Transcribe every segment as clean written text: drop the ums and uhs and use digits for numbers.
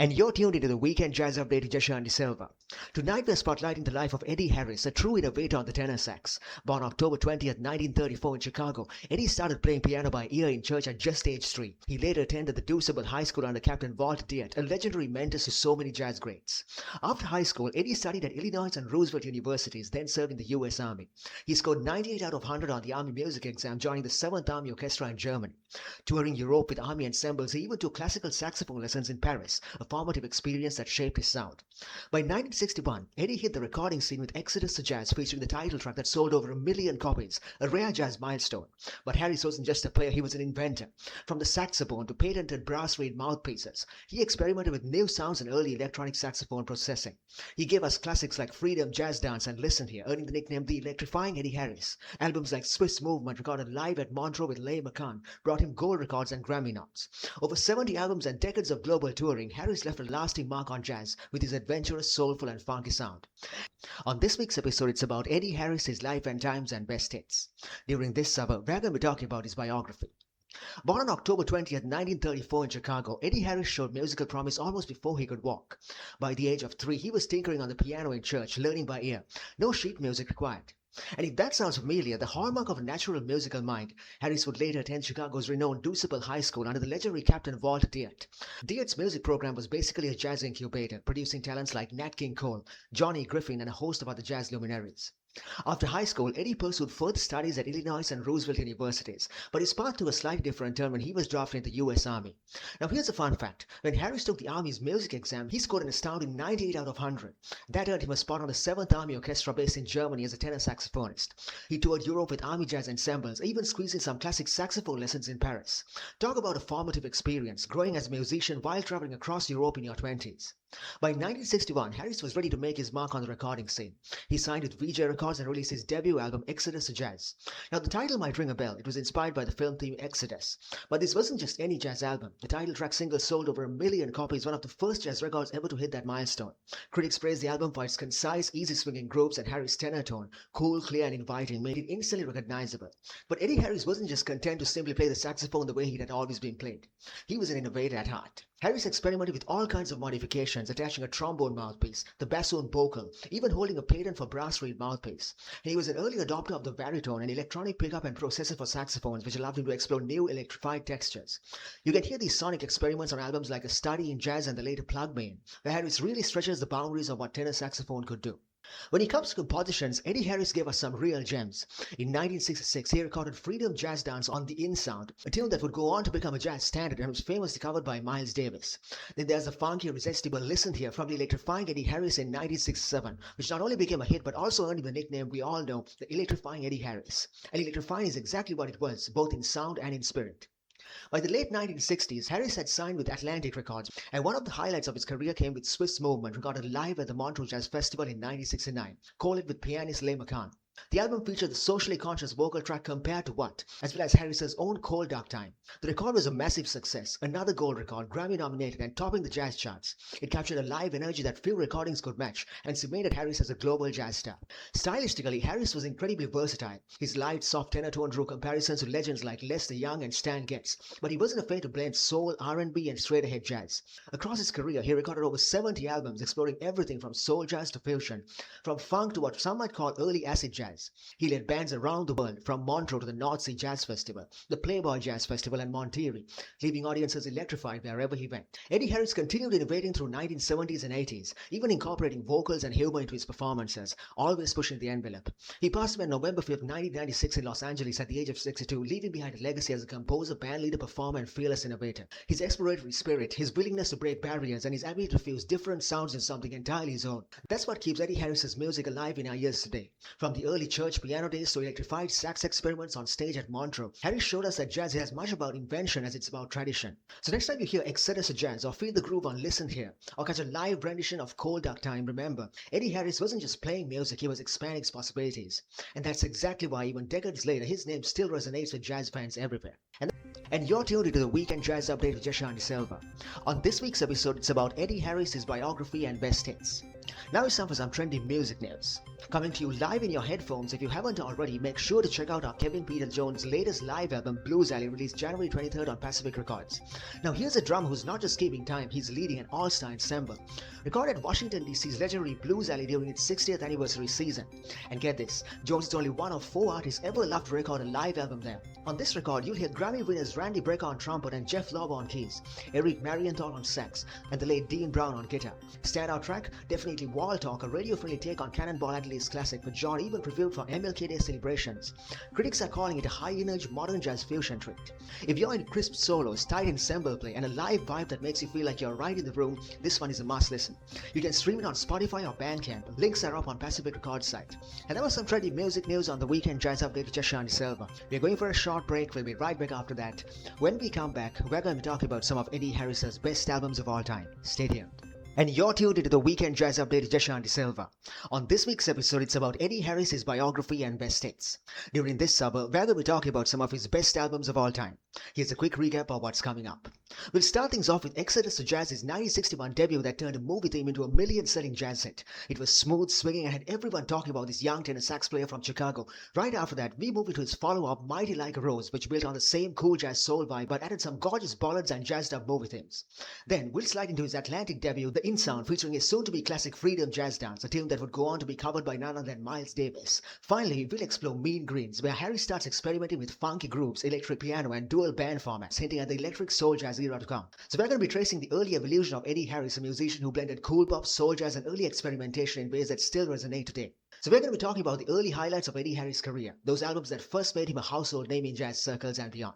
And you're tuned into the Weekend Jazz Update with Jashan De Silva. Tonight we're spotlighting the life of Eddie Harris, a true innovator on the tenor sax. Born October 20th, 1934 in Chicago, Eddie started playing piano by ear in church at just age 3. He later attended the Deuceable High School under Captain Walt Diet, a legendary mentor to so many jazz greats. After high school, Eddie studied at Illinois and Roosevelt Universities, then served in the U.S. Army. He scored 98 out of 100 on the Army Music exam, joining the 7th Army Orchestra in Germany. Touring Europe with Army ensembles, he even took classical saxophone lessons in Paris, a formative experience that shaped his sound. By 1961, Eddie hit the recording scene with Exodus to Jazz, featuring the title track that sold over 1 million copies, a rare jazz milestone. But Harris wasn't just a player, he was an inventor. From the saxophone to patented brass reed mouthpieces, he experimented with new sounds and early electronic saxophone processing. He gave us classics like Freedom, Jazz Dance, and Listen Here, earning the nickname The Electrifying Eddie Harris. Albums like Swiss Movement, recorded live at Montreux with Les McCann, brought him gold records and Grammy nods. Over 70 albums and decades of global touring, Harris left a lasting mark on jazz with his adventurous, soulful, and funky sound. On this week's episode, it's about Eddie Harris, his life and times and best hits. During this hour, we're going to be talking about his biography. Born on October 20th, 1934 in Chicago, Eddie Harris showed musical promise almost before he could walk. By the age of 3, he was tinkering on the piano in church, learning by ear. No sheet music required. And if that sounds familiar, the hallmark of a natural musical mind, Harris would later attend Chicago's renowned Deuceable High School under the legendary Captain Walt Diet. Diet's music program was basically a jazz incubator, producing talents like Nat King Cole, Johnny Griffin, and a host of other jazz luminaries. After high school, Eddie pursued further studies at Illinois and Roosevelt Universities, but his path took a slightly different turn when he was drafted into the U.S. Army. Now here's a fun fact. When Harris took the Army's music exam, he scored an astounding 98 out of 100. That earned him a spot on the 7th Army Orchestra based in Germany as a tenor saxophonist. He toured Europe with Army jazz ensembles, even squeezing some classic saxophone lessons in Paris. Talk about a formative experience, growing as a musician while traveling across Europe in your 20s. By 1961, Harris was ready to make his mark on the recording scene. He signed with VJ Records and released his debut album, Exodus to Jazz. Now, the title might ring a bell. It was inspired by the film theme Exodus. But this wasn't just any jazz album. The title track single sold over 1 million copies, one of the first jazz records ever to hit that milestone. Critics praised the album for its concise, easy-swinging grooves, and Harris' tenor tone, cool, clear, and inviting, made it instantly recognizable. But Eddie Harris wasn't just content to simply play the saxophone the way he had always been played. He was an innovator at heart. Harris experimented with all kinds of modifications, attaching a trombone mouthpiece, the bassoon vocal, even holding a patent for brass reed mouthpiece. And he was an early adopter of the baritone, an electronic pickup and processor for saxophones, which allowed him to explore new electrified textures. You can hear these sonic experiments on albums like A Study in Jazz and the later Plug Me In, where Harris really stretches the boundaries of what tenor saxophone could do. When it comes to compositions, Eddie Harris gave us some real gems. In 1966, he recorded Freedom, Jazz Dance on the In Sound, a tune that would go on to become a jazz standard and was famously covered by Miles Davis. Then there's a funky, irresistible Listen Here from the electrifying Eddie Harris in 1967, which not only became a hit but also earned him the nickname we all know, the Electrifying Eddie Harris. And electrifying is exactly what it was, both in sound and in spirit. By the late 1960s, Harris had signed with Atlantic Records, and one of the highlights of his career came with Swiss Movement, recorded live at the Montreux Jazz Festival in 1969. Call it with pianist Les McCann. The album featured the socially conscious vocal track Compared to What, as well as Harris's own Cold Dark Time. The record was a massive success, another gold record, Grammy nominated and topping the jazz charts. It captured a live energy that few recordings could match and cemented Harris as a global jazz star. Stylistically, Harris was incredibly versatile. His light, soft tenor tone drew comparisons to legends like Lester Young and Stan Getz, but he wasn't afraid to blend soul, R&B, and straight-ahead jazz. Across his career, he recorded over 70 albums exploring everything from soul jazz to fusion, from funk to what some might call early acid jazz. He led bands around the world, from Montreux to the North Sea Jazz Festival, the Playboy Jazz Festival, and Monterey, leaving audiences electrified wherever he went. Eddie Harris continued innovating through 1970s and 80s, even incorporating vocals and humor into his performances, always pushing the envelope. He passed away on November 5th, 1996 in Los Angeles at the age of 62, leaving behind a legacy as a composer, bandleader, performer, and fearless innovator. His exploratory spirit, his willingness to break barriers, and his ability to fuse different sounds in something entirely his own. That's what keeps Eddie Harris's music alive in our years today. From the early church piano days to electrified sax experiments on stage at Montreux, Harris showed us that jazz is as much about invention as it's about tradition. So next time you hear Exodus to Jazz, or feel the groove on Listen Here, or catch a live rendition of Cold Dark Time, remember, Eddie Harris wasn't just playing music, he was expanding its possibilities. And that's exactly why even decades later, his name still resonates with jazz fans everywhere. And you're tuned into the Weekend Jazz Update with Jashan De Silva. On this week's episode, it's about Eddie Harris, his biography, and best hits. Now it's time for some trendy music news. Coming to you live in your headphones, if you haven't already, make sure to check out our Kevin Peter Jones' latest live album Blues Alley, released January 23rd on Pacific Records. Now here's a drummer who's not just keeping time, he's leading an all-star ensemble. Recorded at Washington DC's legendary Blues Alley during its 60th anniversary season. And get this, Jones is only one of 4 artists ever allowed to record a live album there. On this record, you'll hear Grammy winners Randy Brecker on trumpet and Jeff Lorber on keys, Eric Marienthal on sax, and the late Dean Brown on guitar. Standout track, definitely Wall Talk, a radio-friendly take on Cannonball Adderley's classic, which John even reviewed for MLK Day celebrations. Critics are calling it a high-energy modern jazz fusion treat. If you're into crisp solos, tight ensemble play, and a live vibe that makes you feel like you're right in the room, this one is a must-listen. You can stream it on Spotify or Bandcamp. Links are up on Pacific Records site. And that was some trendy music news on the Weekend Jazz Update with Shani Silva. We're going for a short break. We'll be right back after that. When we come back, we're going to talk about some of Eddie Harris's best albums of all time. Stay tuned. And you're tuned into the Weekend Jazz Update with Jashanti Silva. On this week's episode, it's about Eddie Harris, his biography and best hits. During this summer, we're going to be talking about some of his best albums of all time. Here's a quick recap of what's coming up. We'll start things off with Exodus to Jazz's 1961 debut that turned a movie theme into a million-selling jazz hit. It was smooth, swinging, and had everyone talking about this young tenor sax player from Chicago. Right after that, we moved into his follow-up, Mighty Like a Rose, which built on the same cool jazz soul vibe but added some gorgeous ballads and jazzed-up movie themes. Then, we'll slide into his Atlantic debut, The In Sound, featuring his soon-to-be classic Freedom Jazz Dance, a tune that would go on to be covered by none other than Miles Davis. Finally, we'll explore Mean Greens, where Harry starts experimenting with funky grooves, electric piano, and dual band formats, hinting at the electric soul jazz era to come. So we're going to be tracing the early evolution of Eddie Harris, a musician who blended cool pop, soul jazz, and early experimentation in ways that still resonate today. So we're going to be talking about the early highlights of Eddie Harris' career, those albums that first made him a household name in jazz circles and beyond.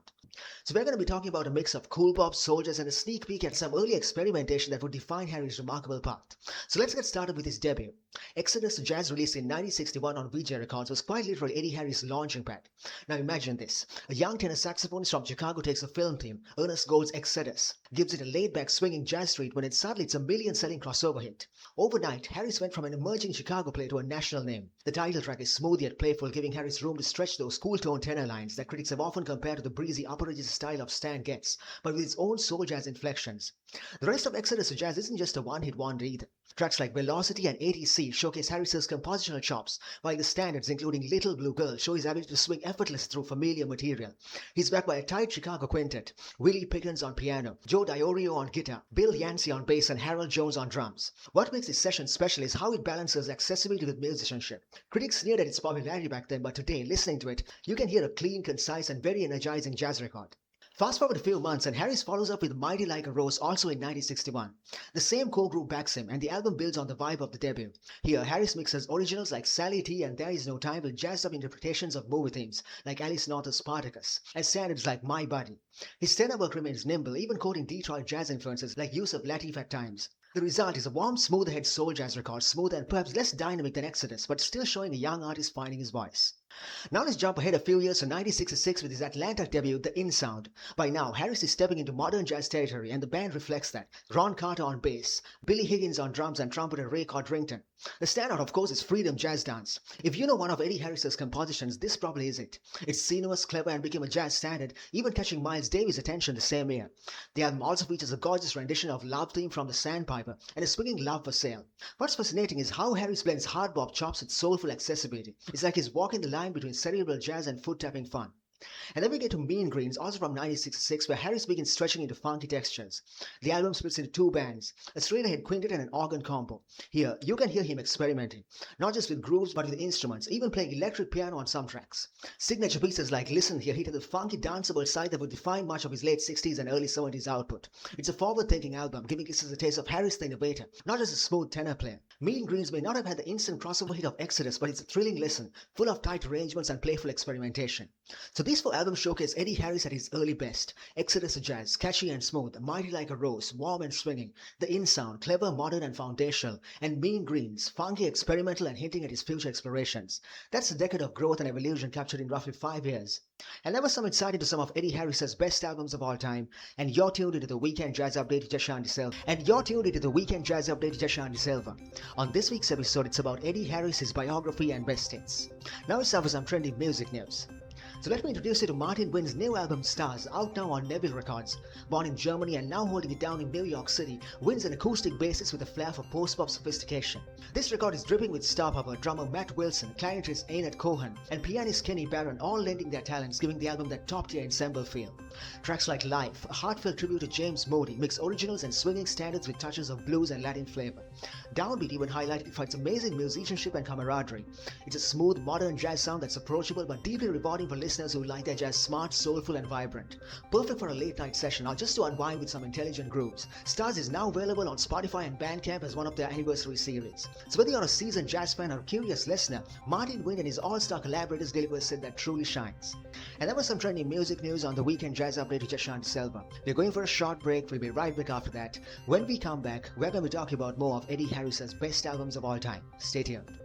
So we're going to be talking about a mix of cool pop, soul jazz, and a sneak peek at some early experimentation that would define Harry's remarkable path. So let's get started with his debut. Exodus to Jazz, released in 1961 on VJ Records, was quite literally Eddie Harris' launching pad. Now imagine this. A young tenor saxophonist from Chicago takes a film theme, Ernest Gold's Exodus, gives it a laid-back swinging jazz treatment, and suddenly it's a million-selling crossover hit. Overnight, Harris went from an emerging Chicago player to a national name. The title track is smooth yet playful, giving Harris room to stretch those cool-tone tenor lines that critics have often compared to the breezy upper register style of Stan Getz, but with its own soul jazz inflections. The rest of Exodus to Jazz isn't just a one-hit wonder either. Tracks like Velocity and ATC showcase Harris's compositional chops, while the standards, including Little Blue Girl, show his ability to swing effortless through familiar material. He's backed by a tight Chicago quintet, Willie Pickens on piano, Joe Diorio on guitar, Bill Yancey on bass, and Harold Jones on drums. What makes this session special is how it balances accessibility with musicianship. Critics sneered at its popularity back then, but today, listening to it, you can hear a clean, concise, and very energizing jazz record. Fast forward a few months and Harris follows up with Mighty Like a Rose, also in 1961. The same core group backs him and the album builds on the vibe of the debut. Here, Harris mixes originals like Sally T and There Is No Time with jazzed up interpretations of movie themes like Alice North's Spartacus and standards like My Buddy. His tenor work remains nimble, even quoting Detroit jazz influences like Yusuf Lateef at times. The result is a warm, smooth-head soul jazz record, smoother and perhaps less dynamic than Exodus, but still showing a young artist finding his voice. Now let's jump ahead a few years to 1966 with his Atlanta debut, The In Sound. By now, Harris is stepping into modern jazz territory and the band reflects that. Ron Carter on bass, Billy Higgins on drums and trumpeter Ray Codrington. The standout, of course, is Freedom Jazz Dance. If you know one of Eddie Harris's compositions, this probably is it. It's sinuous, clever, and became a jazz standard, even catching Miles Davis' attention the same year. The album also features a gorgeous rendition of Love Theme from the Sandpiper and a swinging Love for Sale. What's fascinating is how Harris blends hard bop chops with soulful accessibility. It's like he's walking the line between cerebral jazz and foot-tapping fun. And then we get to Mean Greens, also from 1966, where Harris begins stretching into funky textures. The album splits into 2 bands, a straight-ahead quintet and an organ combo. Here, you can hear him experimenting, not just with grooves but with instruments, even playing electric piano on some tracks. Signature pieces like Listen Here hit at the funky danceable side that would define much of his late 60s and early 70s output. It's a forward-thinking album, giving listeners a taste of Harris the innovator, not just a smooth tenor player. Mean Greens may not have had the instant crossover hit of Exodus, but it's a thrilling listen, full of tight arrangements and playful experimentation. So these 4 albums showcase Eddie Harris at his early best. Exodus to Jazz, catchy and smooth, Mighty Like a Rose, warm and swinging, The In Sound, clever, modern and foundational, and Mean Greens, funky, experimental and hinting at his future explorations. That's a decade of growth and evolution captured in roughly 5 years. And that was some insight into some of Eddie Harris's best albums of all time. And you're tuned into the Weekend Jazz Update with Jashanti Silva. On this week's episode, it's about Eddie Harris, his biography and best hits. Now it's time for some trendy music news. So let me introduce you to Martin Wynn's new album Stars, out now on Neville Records. Born in Germany and now holding it down in New York City, Wynn's an acoustic bassist with a flair for post-pop sophistication. This record is dripping with star power, drummer Matt Wilson, clarinetist Einat Cohen, and pianist Kenny Barron all lending their talents, giving the album that top-tier ensemble feel. Tracks like Life, a heartfelt tribute to James Moody, mix originals and swinging standards with touches of blues and Latin flavor. Downbeat even highlighted for its amazing musicianship and camaraderie. It's a smooth, modern jazz sound that's approachable but deeply rewarding for listeners who like their jazz smart, soulful and vibrant. Perfect for a late night session or just to unwind with some intelligent grooves. Stars is now available on Spotify and Bandcamp as one of their anniversary series. So whether you're a seasoned jazz fan or a curious listener, Martin Wynn and his all-star collaborators deliver a set that truly shines. And that was some trending music news on the Weekend Jazz Update with Jashanti Selva. We're going for a short break, we'll be right back after that. When we come back, we're going to be talking about more of Eddie Harris's best albums of all time. Stay tuned.